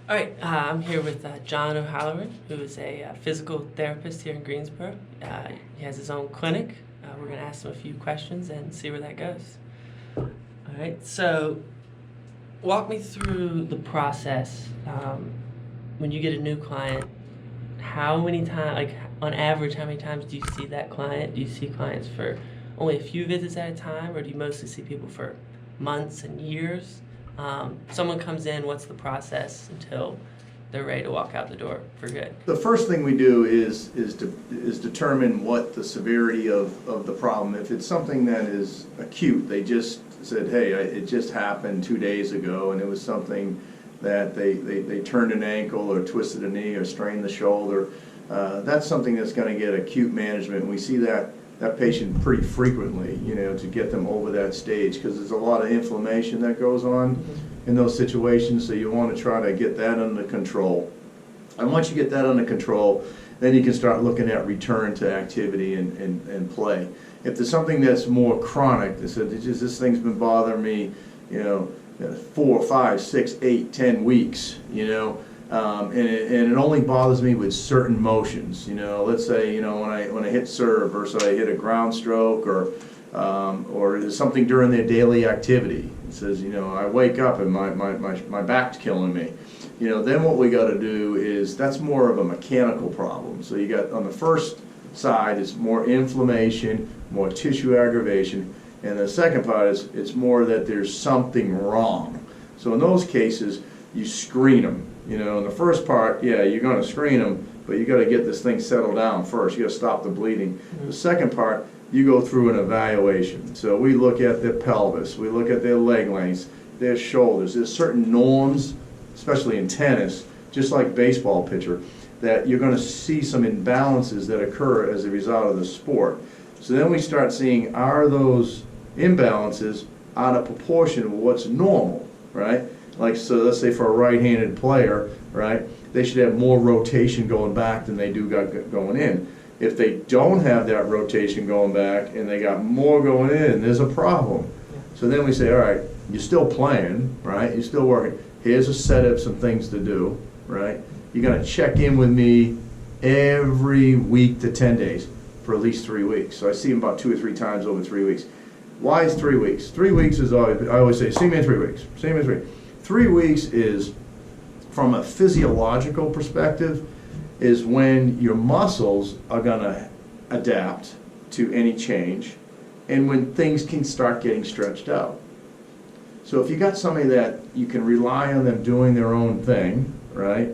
All right, I'm here with John O'Halloran, who is a physical therapist here in Greensboro. He has his own clinic. We're going to ask him a few questions and see where that goes. All right, so walk me through the process. When you get a new client, how many times, like on average, how many times do you see that client? Do you see clients for only a few visits at a time, or do you mostly see people for months and years? Someone comes in, what's the process until they're ready to walk out the door for good? The first thing we do is determine what the severity of the problem. If it's something that is acute, they just said, hey, it just happened 2 days ago, and it was something that they turned an ankle or twisted a knee or strained the shoulder, that's something that's going to get acute management. And we see that patient pretty frequently, to get them over that stage, because there's a lot of inflammation that goes on in those situations, so you want to try to get that under control. And once you get that under control, then you can start looking at return to activity and play. If there's something that's more chronic, they said, this thing's been bothering me, 4, 5, 6, 8, 10 weeks, and it only bothers me with certain motions. Let's say when I hit serve, or so I hit a ground stroke, or there's something during their daily activity. It says I wake up and my back's killing me. Then what we got to do is, that's more of a mechanical problem. So you got on the first side, it's more inflammation, more tissue aggravation, and the second part is it's more that there's something wrong. So in those cases, you screen them. In the first part, yeah, you're going to screen them, but you got to get this thing settled down first. You got to stop the bleeding. The second part, you go through an evaluation. So we look at their pelvis, we look at their leg lengths, their shoulders. There's certain norms, especially in tennis, just like baseball pitcher, that you're going to see some imbalances that occur as a result of the sport. So then we start seeing, are those imbalances out of proportion with what's normal, right? Like, so let's say for a right-handed player, right, they should have more rotation going back than they do got going in. If they don't have that rotation going back and they got more going in, there's a problem. So then we say, all right, you're still playing, right? You're still working. Here's a set of some things to do, right? You're going to check in with me every week to 10 days for at least 3 weeks. So I see them about 2 or 3 times over 3 weeks. Why is 3 weeks? 3 weeks is always, I always say, see me in 3 weeks. See me in 3 weeks. 3 weeks is, from a physiological perspective, is when your muscles are going to adapt to any change, and when things can start getting stretched out. So if you got somebody that you can rely on them doing their own thing, right,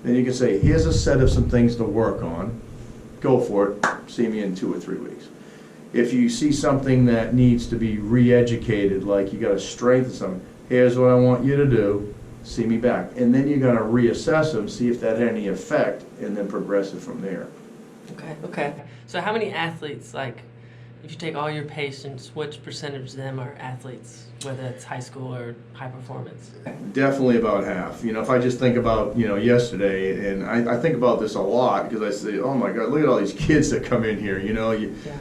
then you can say, here's a set of some things to work on, go for it, see me in 2 or 3 weeks. If you see something that needs to be re-educated, like you got to strengthen something, here's what I want you to do, see me back. And then you're going to reassess them, see if that had any effect, and then progress it from there. Okay. So how many athletes, like, if you take all your patients, which percentage of them are athletes, whether it's high school or high performance? Definitely about half. If I just think about, yesterday, and I think about this a lot, because I say, oh my God, look at all these kids that come in here,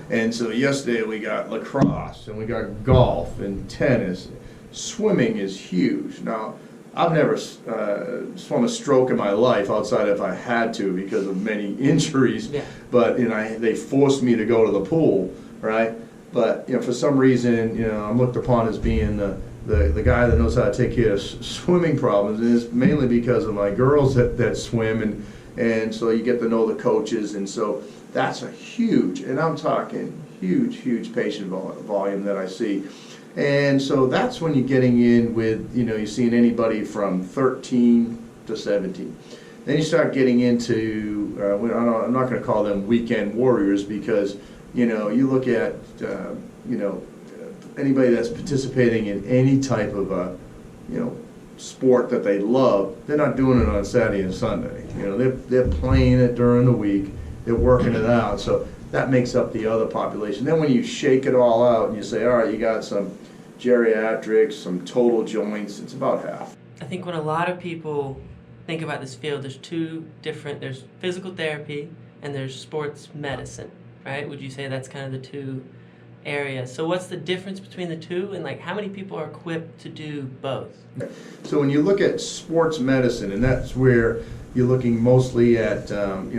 And so yesterday we got lacrosse, and we got golf and tennis. Swimming is huge. Now, I've never swum a stroke in my life outside if I had to because of many injuries. Yeah. But they forced me to go to the pool, right? But for some reason, I'm looked upon as being the guy that knows how to take care of swimming problems, and it's mainly because of my girls that swim, and so you get to know the coaches, and so that's a huge, and I'm talking huge patient volume that I see. And so that's when you're getting in with, you're seeing anybody from 13 to 17. Then you start getting into, I'm not going to call them weekend warriors, because, you look at, anybody that's participating in any type of a, sport that they love, they're not doing it on Saturday and Sunday. They're playing it during the week, they're working it out. So that makes up the other population. Then when you shake it all out and you say, all right, you got some geriatrics, some total joints, it's about half. I think when a lot of people think about this field, there's physical therapy and there's sports medicine, right? Would you say that's kind of the two area. So what's the difference between the two, and like how many people are equipped to do both? So when you look at sports medicine, and that's where you're looking mostly at,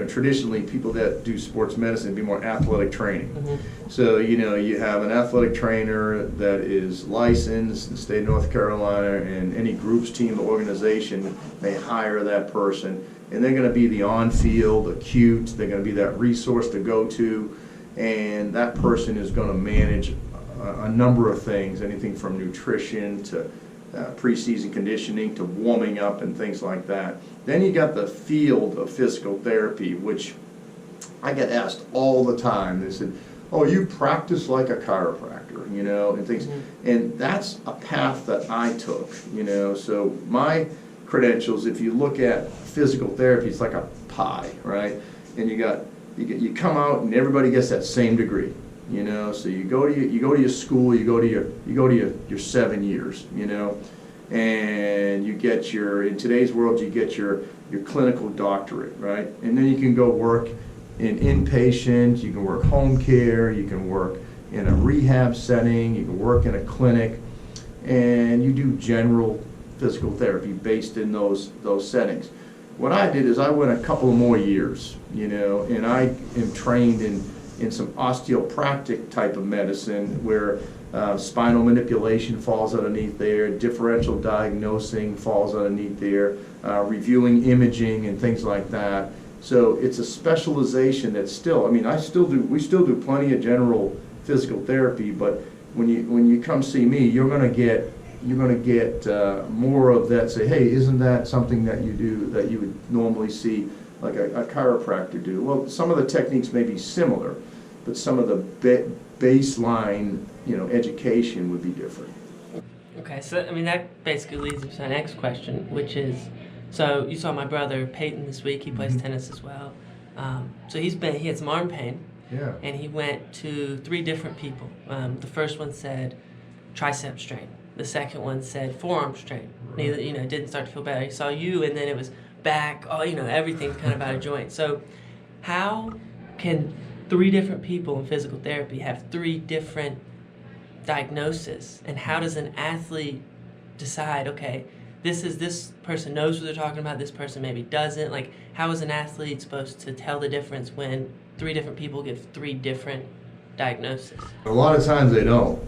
traditionally people that do sports medicine be more athletic training. Mm-hmm. So, you have an athletic trainer that is licensed in the state of North Carolina, and any groups, team, organization may hire that person. And they're going to be the on-field acute, they're going to be that resource to go to, and that person is going to manage a number of things, anything from nutrition to preseason conditioning to warming up and things like that. Then you got the field of physical therapy, which I get asked all the time. They said, "Oh, you practice like a chiropractor," and things. Mm-hmm. And that's a path that I took, So my credentials, if you look at physical therapy, it's like a pie, right? And you come out and everybody gets that same degree. So you go to your school, you go to your 7 years, and you get in today's world you get your clinical doctorate, right? And then you can go work in inpatient, you can work home care, you can work in a rehab setting, you can work in a clinic, and you do general physical therapy based in those settings. What I did is I went a couple more years, and I am trained in some osteoporotic type of medicine where spinal manipulation falls underneath there, differential diagnosing falls underneath there, reviewing imaging and things like that. So it's a specialization that's still, we still do plenty of general physical therapy, but when you come see me, you're going to get more of that. Say, hey, isn't that something that you do that you would normally see like a chiropractor do? Well, some of the techniques may be similar, but some of the baseline, education would be different. Okay, so that basically leads me to my next question, which is, so you saw my brother Peyton this week. He plays tennis as well. So he had some arm pain. Yeah. And he went to 3 different people. The first one said tricep strain. The second one said forearm strain. Neither, didn't start to feel better. He saw you, and then it was back. Everything kind of out of joint. So, how can 3 different people in physical therapy have 3 different diagnoses? And how does an athlete decide? Okay, this person knows what they're talking about. This person maybe doesn't. Like, how is an athlete supposed to tell the difference when 3 different people give 3 different diagnosis? A lot of times they don't,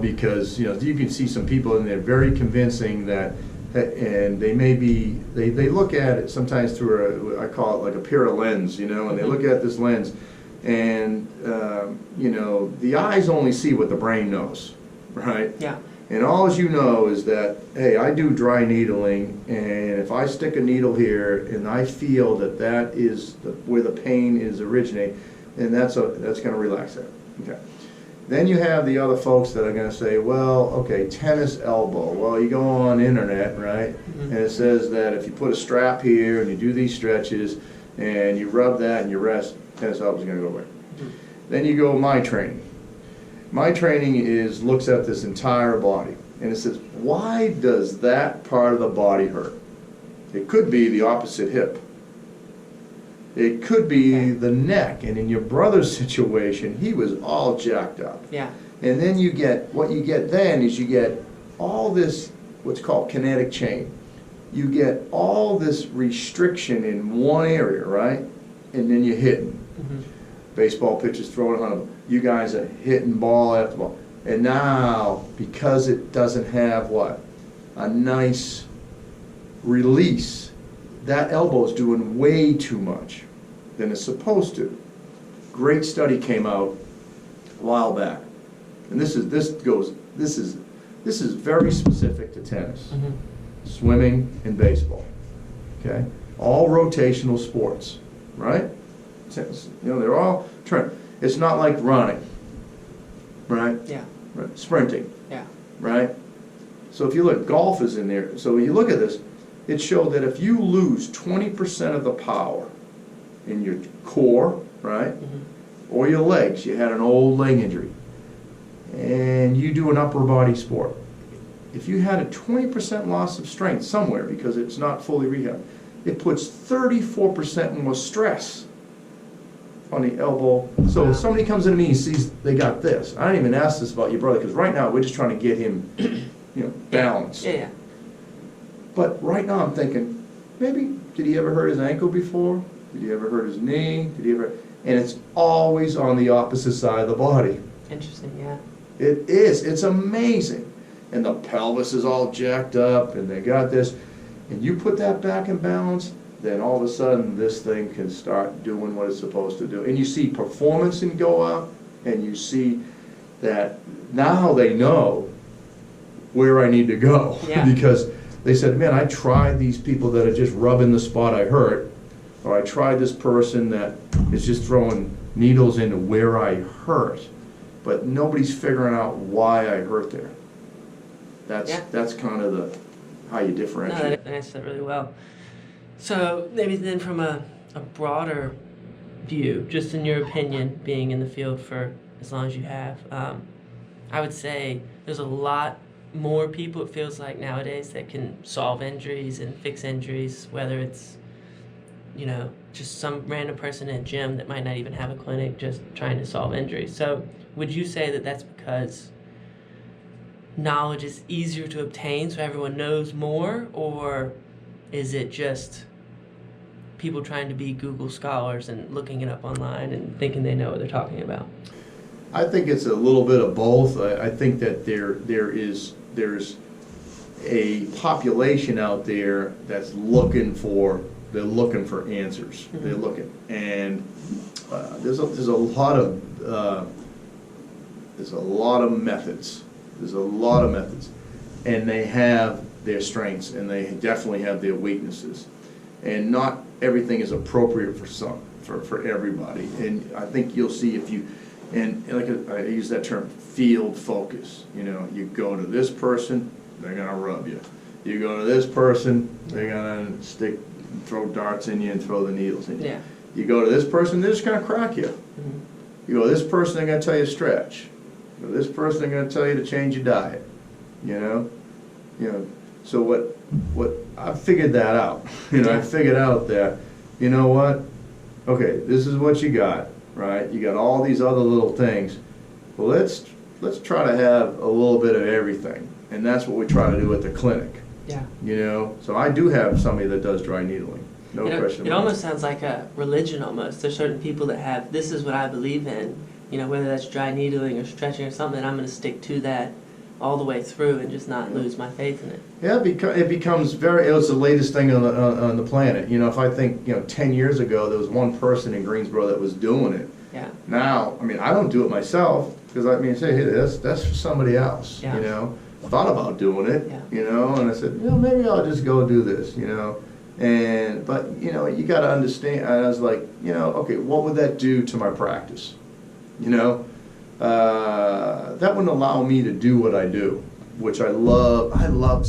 because you can see some people and they're very convincing that, and they may be they look at it sometimes through I call it like a pair of lens, and they look at this lens, and the eyes only see what the brain knows, right? Yeah. And all you know is that, hey, I do dry needling, and if I stick a needle here and I feel that is where the pain is originating, then that's going to relax that. Okay. Then you have the other folks that are going to say, well, okay, tennis elbow. Well, you go on internet, right? Mm-hmm. And it says that if you put a strap here and you do these stretches and you rub that and you rest, tennis elbow is going to go away. Mm-hmm. Then you go my training. My training looks at this entire body, and it says, why does that part of the body hurt? It could be the opposite hip. It could be the neck, and in your brother's situation, he was all jacked up. Yeah. And then you get all this, what's called kinetic chain. You get all this restriction in one area, right? And then you're hitting. Mm-hmm. Baseball pitchers throwing 100. You guys are hitting ball after ball. And now, because it doesn't have a nice release, that elbow is doing way too much than it's supposed to. Great study came out a while back, and this is very specific to tennis, mm-hmm. swimming, and baseball. Okay, all rotational sports, right? Tennis, they're all trend. It's not like running, right? Yeah. Right. Sprinting. Yeah. Right. So if you look, golf is in there. So when you look at this, it showed that if you lose 20% of the power in your core, right, mm-hmm. or your legs, you had an old leg injury, and you do an upper body sport, if you had a 20% loss of strength somewhere because it's not fully rehabbed, it puts 34% more stress on the elbow. So Wow. if somebody comes into me and sees they got this, I don't even ask this about your brother, because right now we're just trying to get him, balanced. Yeah. But right now I'm thinking, maybe, did he ever hurt his ankle before? Did he ever hurt his knee? Did he ever? And it's always on the opposite side of the body. Interesting, yeah. It is, it's amazing. And the pelvis is all jacked up and they got this. And you put that back in balance, then all of a sudden this thing can start doing what it's supposed to do. And you see performance can go up, and you see that now they know where I need to go. Yeah. Because they said, man, I tried these people that are just rubbing the spot I hurt, or I tried this person that is just throwing needles into where I hurt, but nobody's figuring out why I hurt there. That's kind of how you No, differentiate. that answers that really well. So maybe then from a broader view, just in your opinion, being in the field for as long as you have, I would say there's a lot more people, it feels like nowadays, that can solve injuries and fix injuries, whether it's, just some random person in a gym that might not even have a clinic just trying to solve injuries. So would you say that that's because knowledge is easier to obtain so everyone knows more, or is it just people trying to be Google scholars and looking it up online and thinking they know what they're talking about? I think it's a little bit of both. I think that there's a population out there that's looking for answers. Mm-hmm. They're looking, and there's a lot of methods. There's a lot of methods, and they have their strengths, and they definitely have their weaknesses, and not everything is appropriate for everybody. And I think you'll see if you, and like I use that term, field focus. You go to this person, they're gonna rub you. You go to this person, they're gonna throw darts in you and throw the needles in you. Yeah. You go to this person, they're just gonna crack you. Mm-hmm. You go to this person, they're gonna tell you to stretch. You go to this person, they're gonna tell you to change your diet. So what I figured that out. I figured out that, you know what? Okay, this is what you got, right? You got all these other little things. Well, let's try to have a little bit of everything, and that's what we try to do at the clinic. Yeah. So I do have somebody that does dry needling. No question. It almost sounds like a religion almost. There's certain people that have, this is what I believe in, whether that's dry needling or stretching or something, I'm going to stick to that all the way through and just not lose my faith in it. Yeah, it becomes it was the latest thing on the planet. If I think, 10 years ago, there was one person in Greensboro that was doing it. Yeah. Now, I don't do it myself, because say, hey, that's for somebody else, Yeah. I thought about doing it, Yeah. and I said, maybe I'll just go do this, but you got to understand. I was like, okay, what would that do to my practice? That wouldn't allow me to do what I do, which I love. I love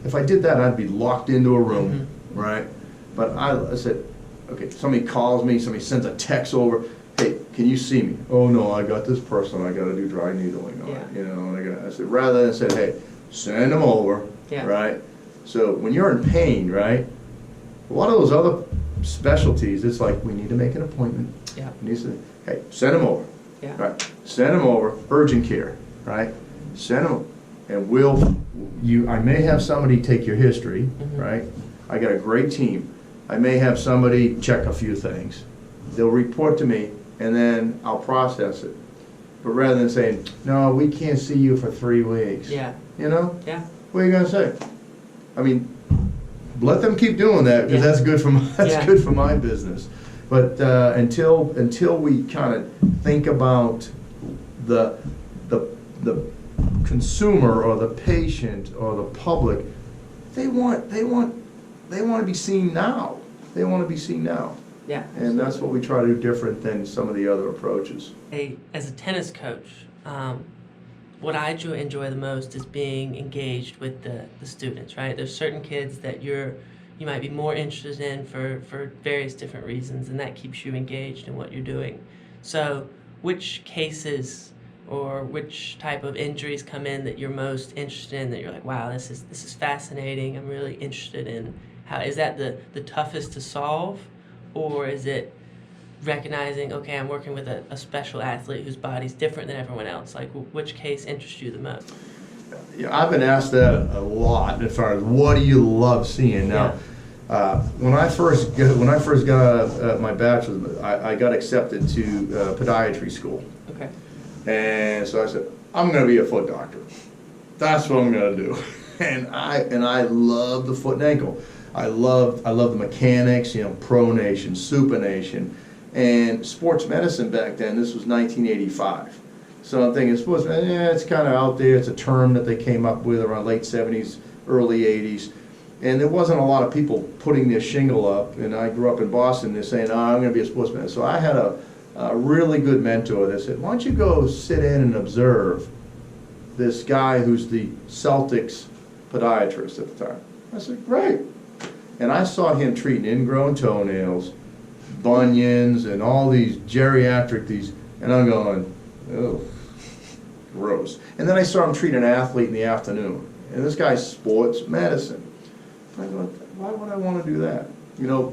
if I did that, I'd be locked into a room, Mm-hmm. right? But I said, okay, somebody calls me, somebody sends a text over, hey, can you see me? Oh no, I got this person I got to do dry needling on. Yeah. And I said, rather than say, hey, send them over, Yeah. right? So when you're in pain, right, a lot of those other specialties, it's like, we need to make an appointment. Yeah. And he said, hey, send them over. Yeah. Right. Send them over, urgent care, right? Send them, and I may have somebody take your history, Mhm. right? I got a great team. I may have somebody check a few things. They'll report to me, and then I'll process it. But rather than saying, no, we can't see you for 3 weeks. Yeah. Yeah. What are you gonna say? Let them keep doing that, because Yeah. that's good for Yeah. good for my business. But until we kind of think about the consumer or the patient or the public, they want to be seen now. They want to be seen now, Yeah. and that's what we try to do different than some of the other approaches. As a tennis coach, what I enjoy the most is being engaged with the students, right? There's certain kids that you might be more interested in for various different reasons, and that keeps you engaged in what you're doing. So which cases or which type of injuries come in that you're most interested in, that you're like, wow, this is fascinating, I'm really interested in? How is that the toughest to solve, or is it recognizing, okay, I'm working with a special athlete whose body's different than everyone else? Like, which case interests you the most? Yeah, I've been asked that a lot as far as what do you love seeing. Now, when I first got my bachelor's, I got accepted to podiatry school. Okay. And so I said, I'm going to be a foot doctor. That's what I'm going to do. And I love the foot and ankle. I love the mechanics, pronation, supination, and sports medicine back then. This was 1985. So I'm thinking sports medicine, it's kind of out there. It's a term that they came up with around late 70s, early 80s. And there wasn't a lot of people putting their shingle up. And I grew up in Boston. They're saying, oh, I'm going to be a sports medicine. So I had a really good mentor that said, why don't you go sit in and observe this guy who's the Celtics podiatrist at the time. I said, great. And I saw him treating ingrown toenails, bunions, and all these geriatric, and I'm going, oh, gross. And then I saw him treat an athlete in the afternoon. And this guy's sports medicine. I go, why would I want to do that?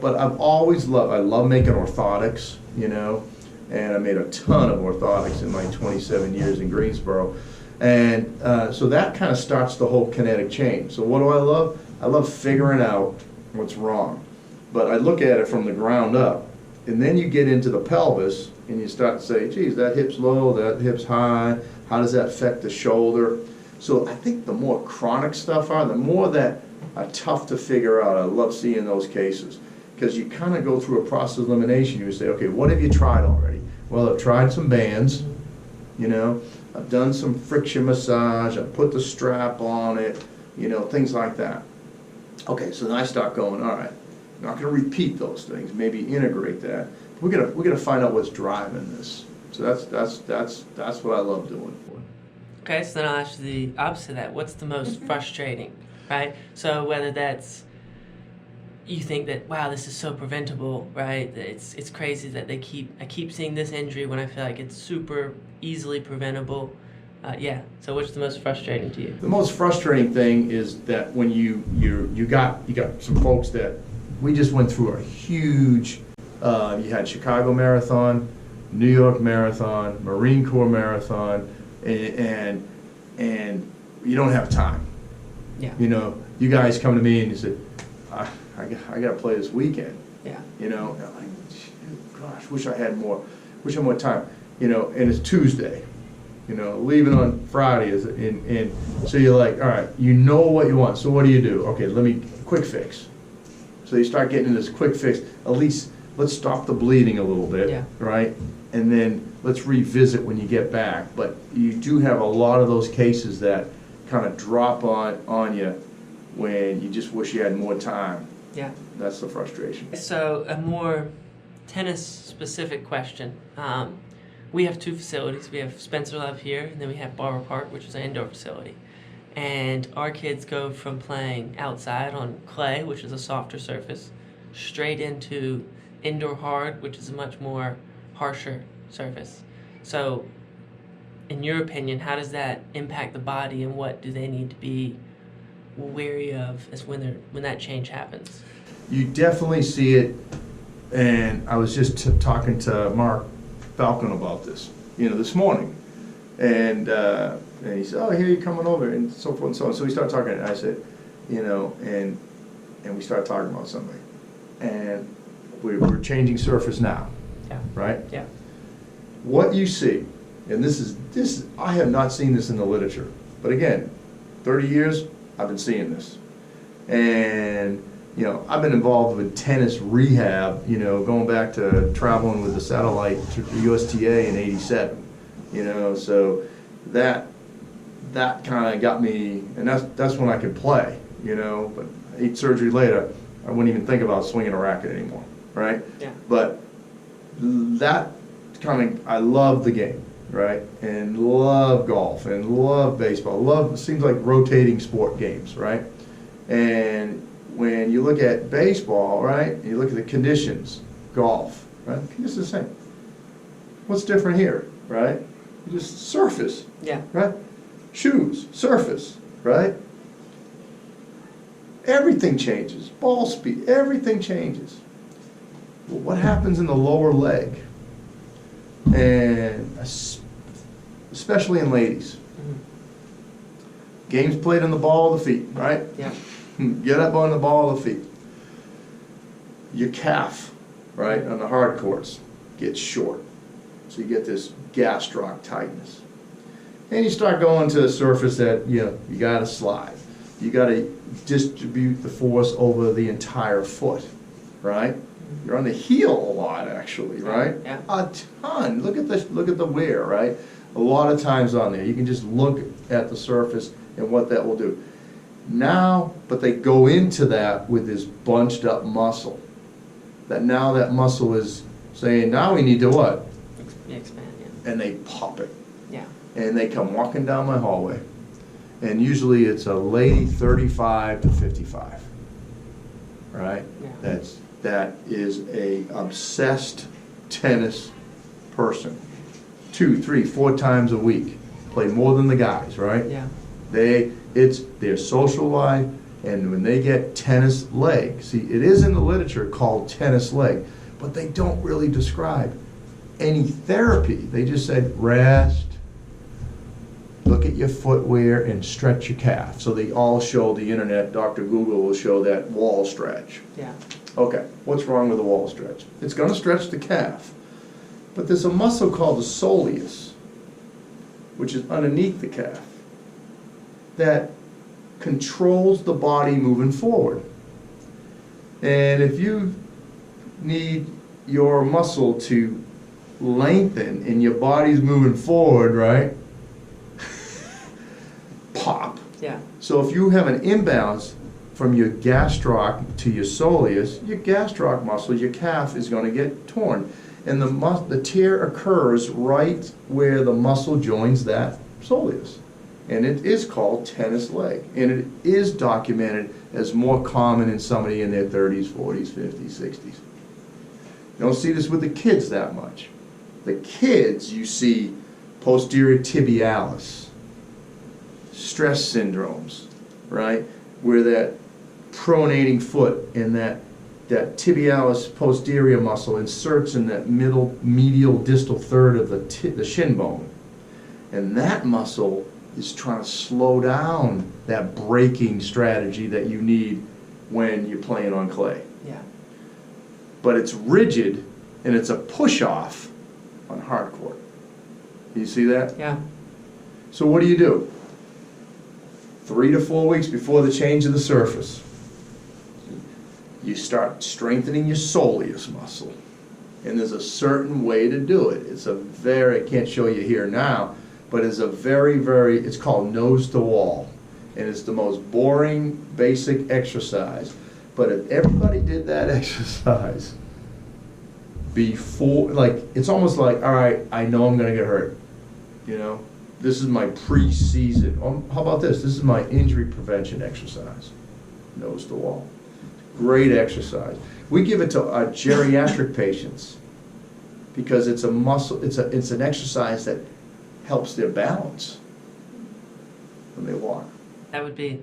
But I love making orthotics, and I made a ton of orthotics in my 27 years in Greensboro. And so that kind of starts the whole kinetic chain. So what do I love? I love figuring out what's wrong. But I look at it from the ground up. And then you get into the pelvis and you start to say, geez, that hip's low, that hip's high. How does that affect the shoulder? So I think the more chronic stuff the more that are tough to figure out. I love seeing those cases. Because you kind of go through a process of elimination. You say, okay, what have you tried already? Well, I've tried some bands, I've done some friction massage, I've put the strap on it, things like that. Okay, so then I start going, all right, I'm not going to repeat those things, maybe integrate that. We're gonna find out what's driving this. So that's what I love doing. Okay, so then I'll ask you the opposite of that. What's the most frustrating, right? So whether that's you think that, wow, this is so preventable, right? It's crazy that I keep seeing this injury when I feel like it's super easily preventable. So what's the most frustrating to you? The most frustrating thing is that when you got some folks that we just went through a huge, you had Chicago Marathon, New York Marathon, Marine Corps Marathon, and you don't have time. Yeah. You guys come to me and you said, I got to play this weekend. Yeah. And I'm like, gosh, wish I had more time. And it's Tuesday. Leaving on Friday and so you're like, all right, you know what you want. So what do? Okay, quick fix. So you start getting this quick fix. At least let's stop the bleeding a little bit, right? And then let's revisit when you get back. But you do have a lot of those cases that kind of drop on you when you just wish you had more time. Yeah. That's the frustration. So a more tennis-specific question. We have two facilities. We have Spencer Love here, and then we have Barber Park, which is an indoor facility. And our kids go from playing outside on clay, which is a softer surface, straight into indoor hard, which is a much more harsher surface. So, in your opinion, how does that impact the body, and what do they need to be wary of as when that change happens? You definitely see it, and I was just talking to Mark Falcon about this, this morning, and he said, "Oh, here you're coming over," and so forth and so on. So we started talking, and I said, and we started talking about something, and we're changing surface now, right? Yeah. What you see, and this I have not seen this in the literature, but again, 30 years I've been seeing this, and I've been involved with tennis rehab, going back to traveling with the satellite to the USTA in '87, so that kind of got me, and that's when I could play, but 8 surgery later, I wouldn't even think about swinging a racket anymore, right? Yeah. But that I love the game, right? And love golf and love baseball. Seems like rotating sport games, right? And when you look at baseball, right, you look at the conditions, golf, right? The conditions are the same. What's different here, right? You just surface, right? Shoes, surface, right? Everything changes. Ball speed, everything changes. Well, what happens in the lower leg? And especially in ladies. Games played on the ball of the feet, right? Yeah. Get up on the ball of the feet. Your calf, right, on the hard courts gets short. So you get this gastroc tightness. And you start going to a surface that, you got to slide. You got to distribute the force over the entire foot, right? You're on the heel a lot, actually, right? Yeah. A ton. Look at the wear, right? A lot of times on there. You can just look at the surface and what that will do. Now, but they go into that with this bunched up muscle. That now that muscle is saying, now we need to what? Expand, yeah. And they pop it. Yeah. And they come walking down my hallway. And usually it's a lady 35 to 55. Right? Yeah. That is a obsessed tennis person. 2, 3, 4 times a week. Play more than the guys, right? Yeah. It's their social life, and when they get tennis leg, see, it is in the literature called tennis leg, but they don't really describe any therapy. They just said rest, look at your footwear, and stretch your calf. So they all show the internet, Dr. Google will show that wall stretch. Yeah. Okay, what's wrong with the wall stretch? It's going to stretch the calf, but there's a muscle called the soleus, which is underneath the calf, that controls the body moving forward. And if you need your muscle to lengthen and your body's moving forward, right? Pop. Yeah. So if you have an imbalance from your gastroc to your soleus, your gastroc muscle, your calf is going to get torn. And the tear occurs right where the muscle joins that soleus. And it is called tennis leg. And it is documented as more common in somebody in their 30s, 40s, 50s, 60s. You don't see this with the kids that much. The kids, you see posterior tibialis, stress syndromes, right? Where that pronating foot and that tibialis posterior muscle inserts in that medial distal third of the shin bone. And that muscle is trying to slow down that braking strategy that you need when you're playing on clay. Yeah. But it's rigid and it's a push-off on hard court. You see that? Yeah. So what do? 3 to 4 weeks before the change of the surface, you start strengthening your soleus muscle. And there's a certain way to do it. It's a I can't show you here now, but it's a it's called nose to wall. And it's the most boring, basic exercise. But if everybody did that exercise before, like, it's almost like, all right, I know I'm gonna get hurt. This is my pre-season. How about this? This is my injury prevention exercise. Nose to wall. Great exercise. We give it to our geriatric patients because it's a muscle, it's an exercise that helps their balance when they walk. That would be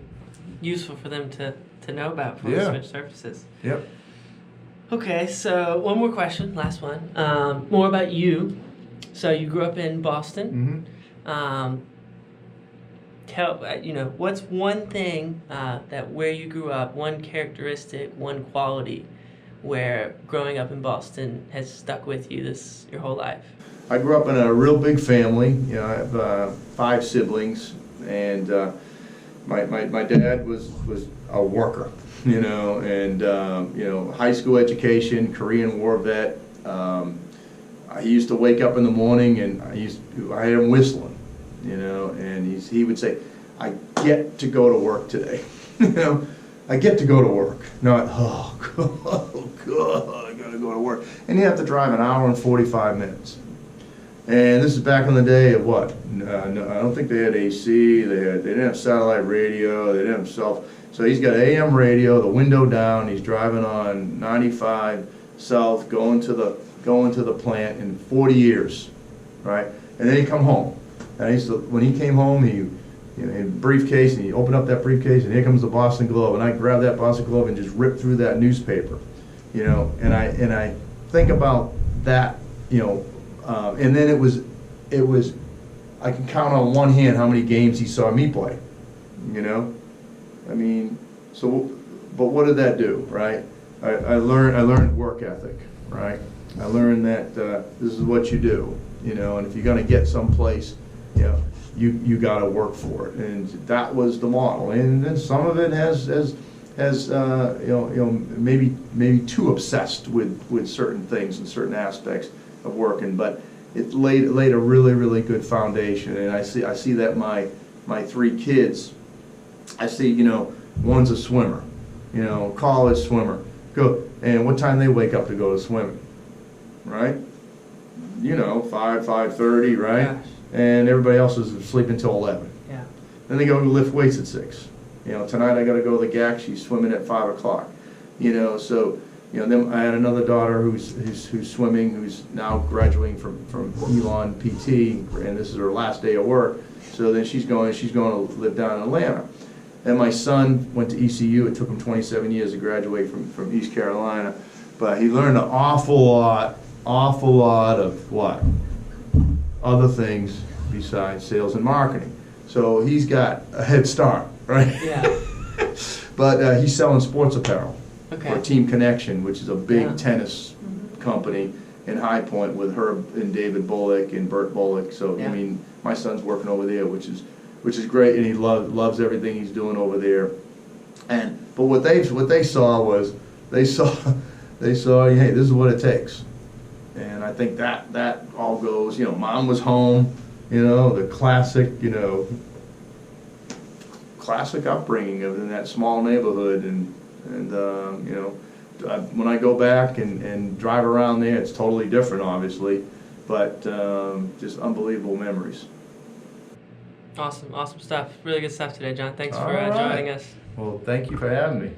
useful for them to know about before we switch surfaces. Yep. Okay, so one more question, last one. More about you. So you grew up in Boston. Mm-hmm. What's one thing that where you grew up, one characteristic, one quality where growing up in Boston has stuck with you your whole life? I grew up in a real big family. I have 5 siblings, and my dad was a worker, and high school education, Korean War vet. He used to wake up in the morning and I had him whistling, and he would say, "I get to go to work today." I get to go to work. Not, oh God, I gotta go to work. And you have to drive an hour and 45 minutes. And this is back in the day of what? No, I don't think they had AC. They didn't have satellite radio. They didn't have so he's got AM radio, the window down. He's driving on 95 south, going to the plant in 40 years, right? And then he come home. And when he came home, he in a briefcase, and he opened up that briefcase, and here comes the Boston Globe, and I grabbed that Boston Globe and just ripped through that newspaper, and think about that, and then it was, I can count on one hand how many games he saw me play, I mean, so, but what did that do, right? I learned work ethic, right? I learned that this is what you do, and if you're gonna get someplace, you gotta work for it, and that was the model. And then some of it has maybe too obsessed with certain things and certain aspects of working, but it laid a really good foundation. And I see that my 3 kids, I see, one's a swimmer, college swimmer. And what time they wake up to go to swimming, right? 5:30, right? Gosh. And everybody else is sleeping till 11. Yeah. Then they go lift weights at 6. Tonight I got to go to the GAC. She's swimming at 5 o'clock. So then I had another daughter who's swimming, who's now graduating from Elon PT, and this is her last day of work. So then she's going to live down in Atlanta. And my son went to ECU. It took him 27 years to graduate from East Carolina, but he learned an awful lot of what? Other things besides sales and marketing. So he's got a head start, right? Yeah. But he's selling sports apparel Okay. for Team Connection, which is a big Yeah. tennis company in High Point with Herb and David Bullock and Bert Bullock. So Yeah. I mean, my son's working over there, which is great, and he loves everything he's doing over there. But what they saw was they saw hey, this is what it takes. And I think that all goes, mom was home, the classic upbringing in that small neighborhood, and when I go back and drive around there, it's totally different, obviously, but just unbelievable memories. Awesome stuff. Really good stuff today, John. Thanks for All right. joining us. Well, thank you for having me.